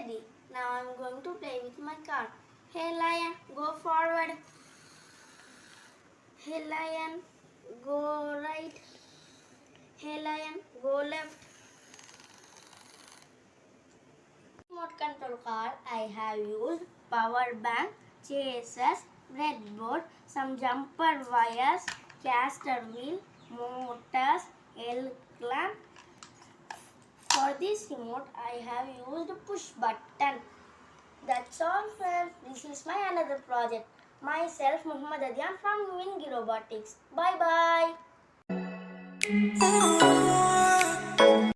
ready. Now I'm going to play with my car. Hey lion, go forward. Hey lion, go right. Hey lion, go left. Remote control car, I have used power bank, chassis, breadboard, some jumper wires, caster wheel, motors, L clamp. For this remote, I have used push button. That's all friends. This is my another project. Myself, Muhammad Adyan from Wingy Robotics. Bye bye.